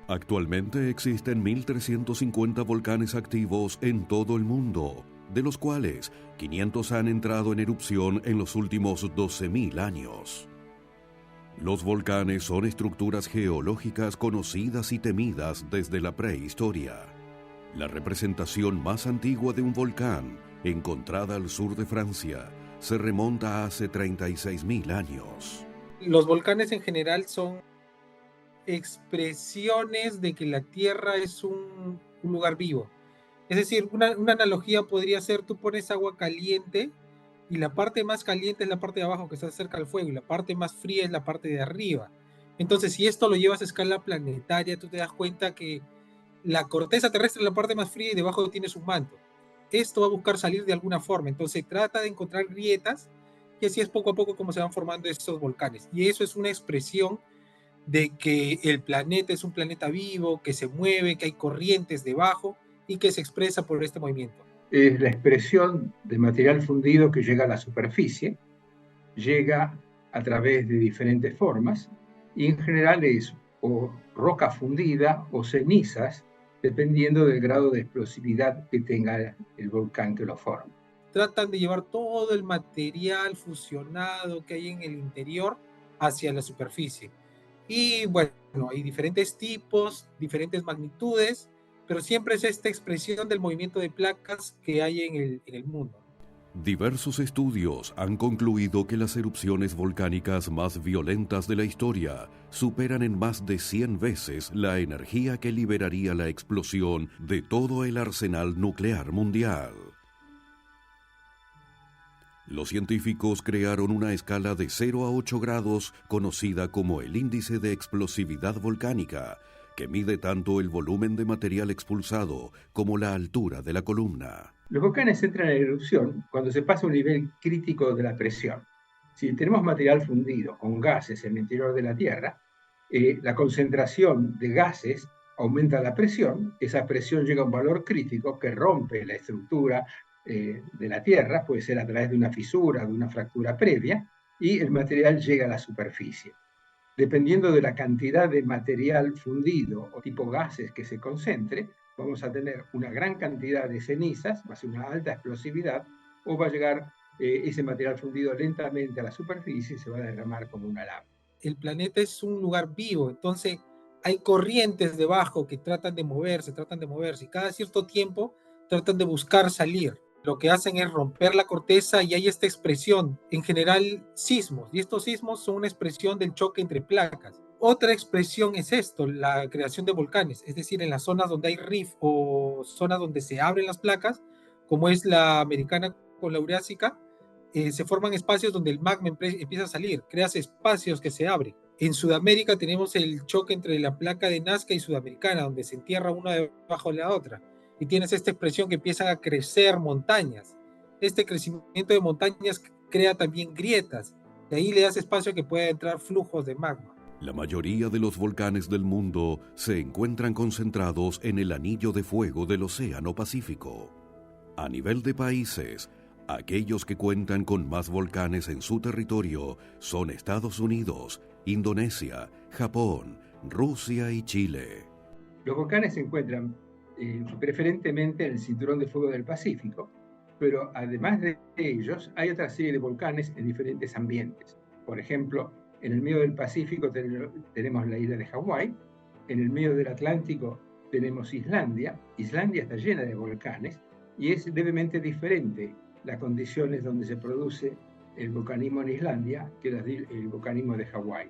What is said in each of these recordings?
Actualmente existen 1.350 volcanes activos en todo el mundo, de los cuales 500 han entrado en erupción en los últimos 12.000 años. Los volcanes son estructuras geológicas conocidas y temidas desde la prehistoria. La representación más antigua de un volcán, encontrada al sur de Francia, se remonta a hace 36.000 años. Los volcanes en general son expresiones de que la Tierra es un lugar vivo. Es decir, una analogía podría ser, tú pones agua caliente y la parte más caliente es la parte de abajo que está cerca al fuego y la parte más fría es la parte de arriba. Entonces, si esto lo llevas a escala planetaria, tú te das cuenta que la corteza terrestre es la parte más fría y debajo tienes un manto. Esto va a buscar salir de alguna forma. Entonces, trata de encontrar grietas y así es poco a poco como se van formando estos volcanes. Y eso es una expresión de que el planeta es un planeta vivo, que se mueve, que hay corrientes debajo y que se expresa por este movimiento. Es la expresión de material fundido que llega a la superficie, llega a través de diferentes formas y en general es o roca fundida o cenizas, dependiendo del grado de explosividad que tenga el volcán que lo forma. Tratan de llevar todo el material fusionado que hay en el interior hacia la superficie. Y bueno, hay diferentes tipos, diferentes magnitudes, pero siempre es esta expresión del movimiento de placas que hay en el mundo. Diversos estudios han concluido que las erupciones volcánicas más violentas de la historia superan en más de 100 veces la energía que liberaría la explosión de todo el arsenal nuclear mundial. Los científicos crearon una escala de 0 a 8 grados conocida como el índice de explosividad volcánica, que mide tanto el volumen de material expulsado como la altura de la columna. Los volcanes entran en erupción cuando se pasa un nivel crítico de la presión. Si tenemos material fundido con gases en el interior de la Tierra, la concentración de gases aumenta la presión, esa presión llega a un valor crítico que rompe la estructura de la Tierra, puede ser a través de una fisura, de una fractura previa, y el material llega a la superficie. Dependiendo de la cantidad de material fundido o tipo gases que se concentre, vamos a tener una gran cantidad de cenizas, va a ser una alta explosividad, o va a llegar ese material fundido lentamente a la superficie y se va a derramar como una lava. El planeta es un lugar vivo, entonces hay corrientes debajo que tratan de moverse, y cada cierto tiempo tratan de buscar salir. Lo que hacen es romper la corteza y hay esta expresión, en general sismos, y estos sismos son una expresión del choque entre placas. Otra expresión es esto, la creación de volcanes, es decir, en las zonas donde hay rift o zonas donde se abren las placas, como es la americana con la eurásica, se forman espacios donde el magma empieza a salir, creas espacios que se abren. En Sudamérica tenemos el choque entre la placa de Nazca y Sudamericana, donde se entierra una debajo de la otra. Y tienes esta expresión que empiezan a crecer montañas. Este crecimiento de montañas crea también grietas. De ahí le das espacio a que pueda entrar flujos de magma. La mayoría de los volcanes del mundo se encuentran concentrados en el anillo de fuego del Océano Pacífico. A nivel de países, aquellos que cuentan con más volcanes en su territorio son Estados Unidos, Indonesia, Japón, Rusia y Chile. Los volcanes se encuentran preferentemente en el cinturón de fuego del Pacífico, pero además de ellos hay otra serie de volcanes en diferentes ambientes. Por ejemplo, en el medio del Pacífico tenemos la isla de Hawái, en el medio del Atlántico tenemos Islandia. Islandia está llena de volcanes y es levemente diferente las condiciones donde se produce el volcanismo en Islandia que el volcanismo de Hawái.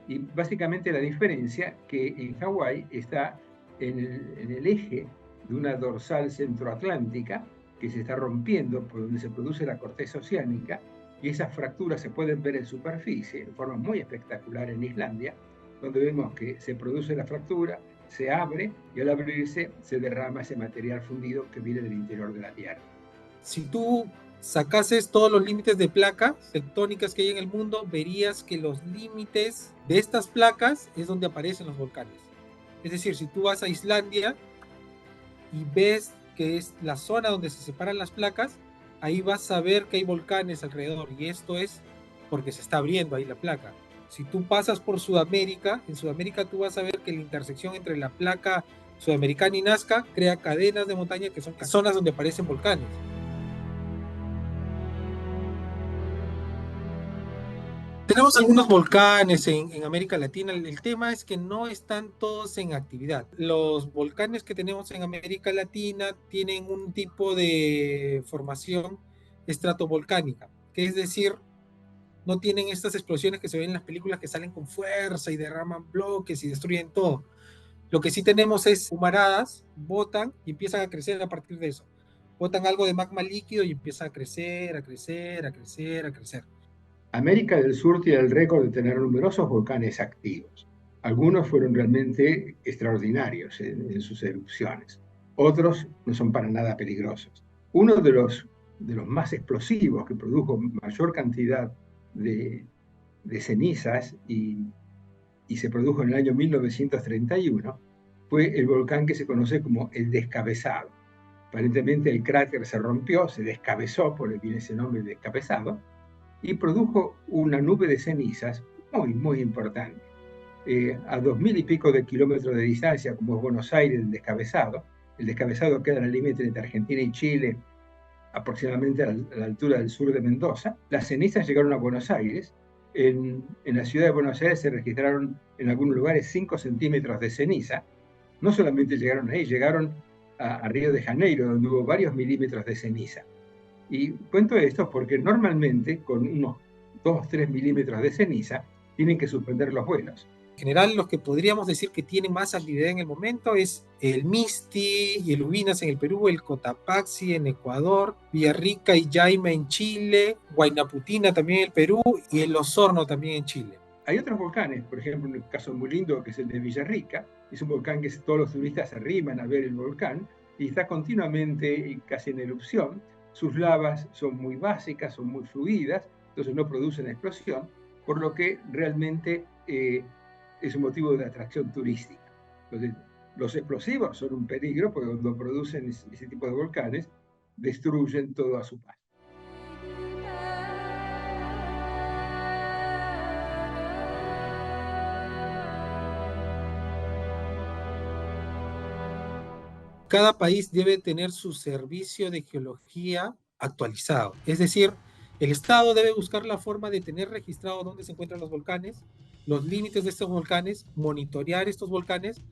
Y básicamente la diferencia que en Hawái está en el eje de una dorsal centroatlántica que se está rompiendo por donde se produce la corteza oceánica, y esas fracturas se pueden ver en superficie de forma muy espectacular en Islandia, donde vemos que se produce la fractura, se abre y al abrirse se derrama ese material fundido que viene del interior de la Tierra. Si tú sacases todos los límites de placas tectónicas que hay en el mundo, verías que los límites de estas placas es donde aparecen los volcanes. Es decir, si tú vas a Islandia y ves que es la zona donde se separan las placas, ahí vas a ver que hay volcanes alrededor, y esto es porque se está abriendo ahí la placa. Si tú pasas por Sudamérica, en Sudamérica tú vas a ver que la intersección entre la placa sudamericana y Nazca crea cadenas de montaña que son zonas donde aparecen volcanes. Tenemos algunos volcanes en América Latina. El tema es que no están todos en actividad. Los volcanes que tenemos en América Latina tienen un tipo de formación estratovolcánica, que es decir, no tienen estas explosiones que se ven en las películas que salen con fuerza y derraman bloques y destruyen todo. Lo que sí tenemos es humaradas, botan y empiezan a crecer a partir de eso. Botan algo de magma líquido y empieza a crecer, a crecer, a crecer, a crecer. América del Sur tiene el récord de tener numerosos volcanes activos. Algunos fueron realmente extraordinarios en sus erupciones. Otros no son para nada peligrosos. Uno de los más explosivos, que produjo mayor cantidad de cenizas y se produjo en el año 1931, fue el volcán que se conoce como el Descabezado. Aparentemente el cráter se rompió, se descabezó, por el viene ese nombre descabezado, y produjo una nube de cenizas muy, muy importante. A 2000 y pico de kilómetros de distancia, como es Buenos Aires, el descabezado queda en el límite entre Argentina y Chile, aproximadamente a la altura del sur de Mendoza. Las cenizas llegaron a Buenos Aires. En la ciudad de Buenos Aires se registraron en algunos lugares 5 centímetros de ceniza. No solamente llegaron ahí, llegaron a Río de Janeiro, donde hubo varios milímetros de ceniza. Y cuento esto porque normalmente con unos 2-3 milímetros de ceniza tienen que suspender los vuelos. En general, los que podríamos decir que tienen más actividad en el momento es el Misti y el Ubinas en el Perú, el Cotapaxi en Ecuador, Villarrica y Jaime en Chile, Huaynaputina también en el Perú y el Osorno también en Chile. Hay otros volcanes, por ejemplo, un caso muy lindo que es el de Villarrica. Es un volcán que todos los turistas se arriman a ver el volcán y está continuamente casi en erupción. Sus lavas son muy básicas, son muy fluidas, entonces no producen explosión, por lo que realmente es un motivo de atracción turística. Entonces, los explosivos son un peligro porque cuando producen ese tipo de volcanes, destruyen todo a su paso. Cada país debe tener su servicio de geología actualizado. Es decir, el Estado debe buscar la forma de tener registrado dónde se encuentran los volcanes, los límites de estos volcanes, monitorear estos volcanes,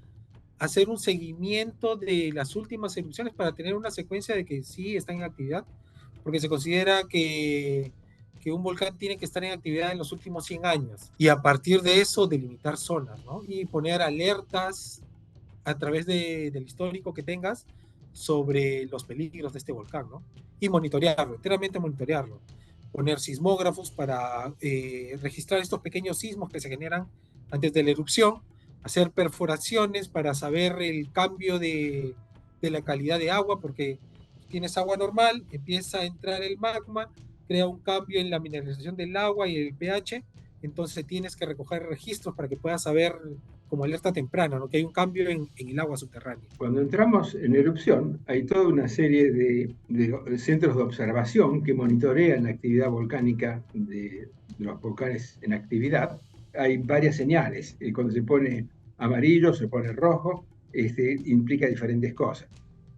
hacer un seguimiento de las últimas erupciones para tener una secuencia de que sí están en actividad, porque se considera que un volcán tiene que estar en actividad en los últimos 100 años. Y a partir de eso, delimitar zonas, ¿no? Y poner alertas a través del histórico que tengas sobre los peligros de este volcán, ¿no? Y monitorearlo, enteramente monitorearlo. Poner sismógrafos para registrar estos pequeños sismos que se generan antes de la erupción, hacer perforaciones para saber el cambio de la calidad de agua, porque tienes agua normal, empieza a entrar el magma, crea un cambio en la mineralización del agua y el pH, entonces tienes que recoger registros para que puedas saber como alerta temprana, ¿no? Que hay un cambio en el agua subterránea. Cuando entramos en erupción, hay toda una serie de centros de observación que monitorean la actividad volcánica de los volcanes en actividad. Hay varias señales. Cuando se pone amarillo, se pone rojo, implica diferentes cosas.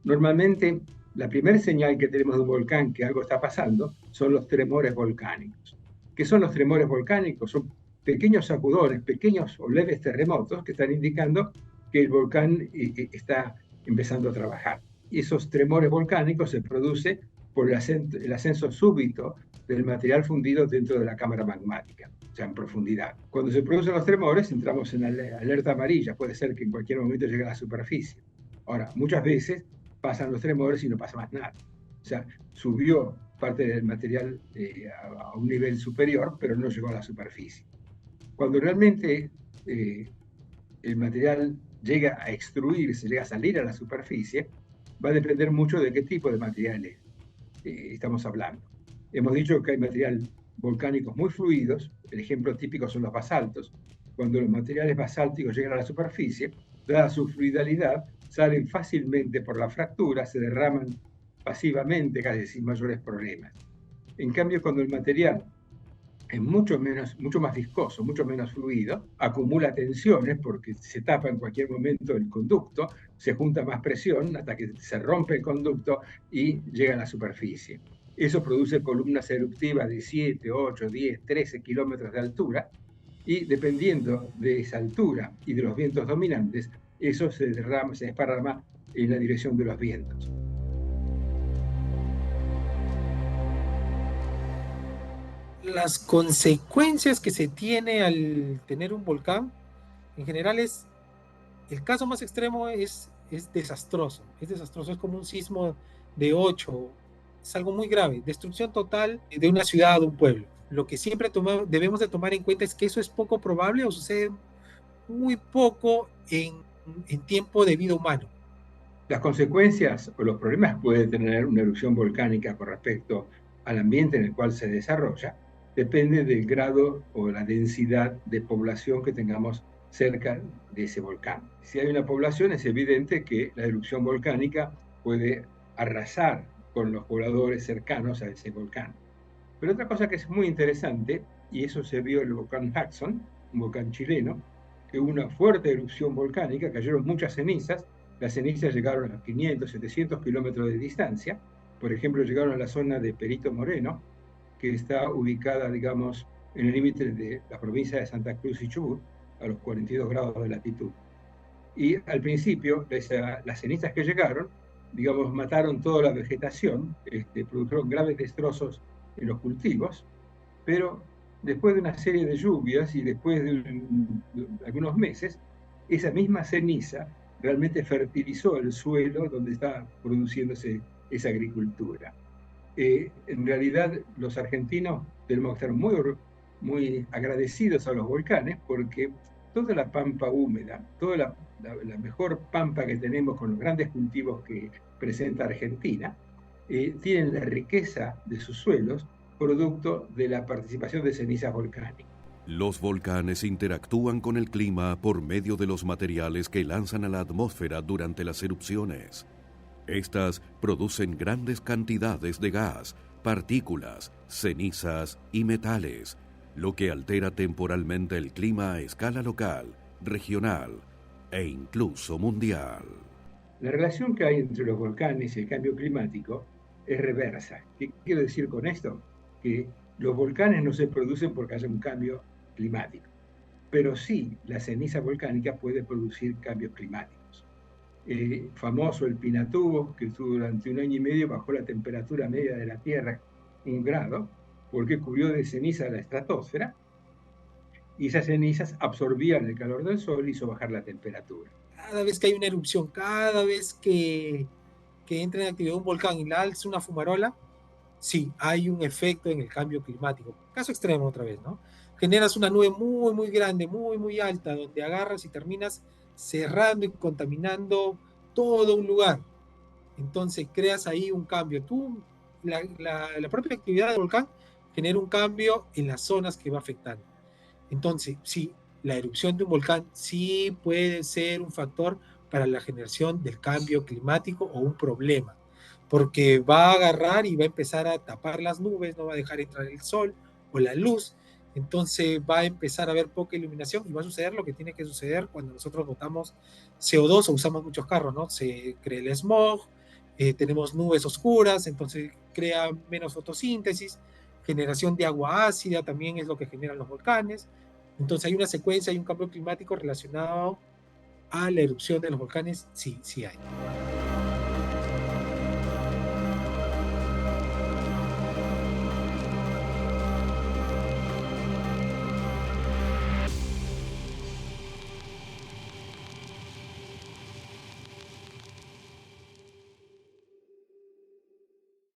Normalmente, la primera señal que tenemos de un volcán que algo está pasando son los tremores volcánicos. ¿Qué son los tremores volcánicos? Son pequeños sacudones, pequeños o leves terremotos que están indicando que el volcán está empezando a trabajar. Y esos tremores volcánicos se producen por el ascenso súbito del material fundido dentro de la cámara magmática, o sea, en profundidad. Cuando se producen los tremores, entramos en alerta amarilla. Puede ser que en cualquier momento llegue a la superficie. Ahora, muchas veces pasan los tremores y no pasa más nada. O sea, subió parte del material a un nivel superior, pero no llegó a la superficie. Cuando realmente el material llega a extruirse, llega a salir a la superficie, va a depender mucho de qué tipo de materiales estamos hablando. Hemos dicho que hay material volcánicos muy fluidos, el ejemplo típico son los basaltos. Cuando los materiales basálticos llegan a la superficie, dada su fluidalidad, salen fácilmente por la fractura, se derraman pasivamente, casi sin mayores problemas. En cambio, cuando el material es mucho más viscoso, mucho menos fluido, acumula tensiones porque se tapa en cualquier momento el conducto, se junta más presión hasta que se rompe el conducto y llega a la superficie. Eso produce columnas eruptivas de 7, 8, 10, 13 kilómetros de altura y dependiendo de esa altura y de los vientos dominantes, eso se desparrama en la dirección de los vientos. Las consecuencias que se tiene al tener un volcán, en general el caso más extremo es desastroso, es como un sismo de 8, es algo muy grave, destrucción total de una ciudad o de un pueblo. Lo que siempre debemos de tomar en cuenta es que eso es poco probable o sucede muy poco en tiempo de vida humano. Las consecuencias o los problemas que puede tener una erupción volcánica con respecto al ambiente en el cual se desarrolla depende del grado o la densidad de población que tengamos cerca de ese volcán. Si hay una población, es evidente que la erupción volcánica puede arrasar con los pobladores cercanos a ese volcán. Pero otra cosa que es muy interesante, y eso se vio en el volcán Hudson, un volcán chileno, que hubo una fuerte erupción volcánica, cayeron muchas cenizas, las cenizas llegaron a 500, 700 kilómetros de distancia, por ejemplo, llegaron a la zona de Perito Moreno, que está ubicada, digamos, en el límite de la provincia de Santa Cruz y Chubut, a los 42 grados de latitud. Y al principio, las cenizas que llegaron, digamos, mataron toda la vegetación, produjeron graves destrozos en los cultivos, pero después de una serie de lluvias y después de algunos meses, esa misma ceniza realmente fertilizó el suelo donde está produciéndose esa agricultura. En realidad, los argentinos tenemos que estar muy agradecidos a los volcanes porque toda la pampa húmeda, toda la mejor pampa que tenemos con los grandes cultivos que presenta Argentina, tienen la riqueza de sus suelos producto de la participación de cenizas volcánicas. Los volcanes interactúan con el clima por medio de los materiales que lanzan a la atmósfera durante las erupciones. Estas producen grandes cantidades de gas, partículas, cenizas y metales, lo que altera temporalmente el clima a escala local, regional e incluso mundial. La relación que hay entre los volcanes y el cambio climático es reversa. ¿Qué quiero decir con esto? Que los volcanes no se producen porque haya un cambio climático, pero sí la ceniza volcánica puede producir cambios climáticos. Famoso el Pinatubo, que estuvo durante 1 año y medio bajó la temperatura media de la Tierra 1 grado, porque cubrió de ceniza la estratosfera, y esas cenizas absorbían el calor del sol y hizo bajar la temperatura. Cada vez que hay una erupción, cada vez que entra en actividad un volcán y la alza una fumarola, sí, hay un efecto en el cambio climático. Caso extremo otra vez, ¿no? Generas una nube muy, muy grande, muy, muy alta, donde agarras y terminas cerrando y contaminando todo un lugar. Entonces creas ahí un cambio. La propia actividad del volcán genera un cambio en las zonas que va afectando. Entonces, sí, la erupción de un volcán sí puede ser un factor para la generación del cambio climático o un problema, porque va a agarrar y va a empezar a tapar las nubes, no va a dejar entrar el sol o la luz, entonces va a empezar a haber poca iluminación y va a suceder lo que tiene que suceder cuando nosotros botamos CO2 o usamos muchos carros, ¿no? Se crea el smog, tenemos nubes oscuras, entonces crea menos fotosíntesis, generación de agua ácida también es lo que generan los volcanes. Entonces hay una secuencia, hay un cambio climático relacionado a la erupción de los volcanes, sí, sí hay.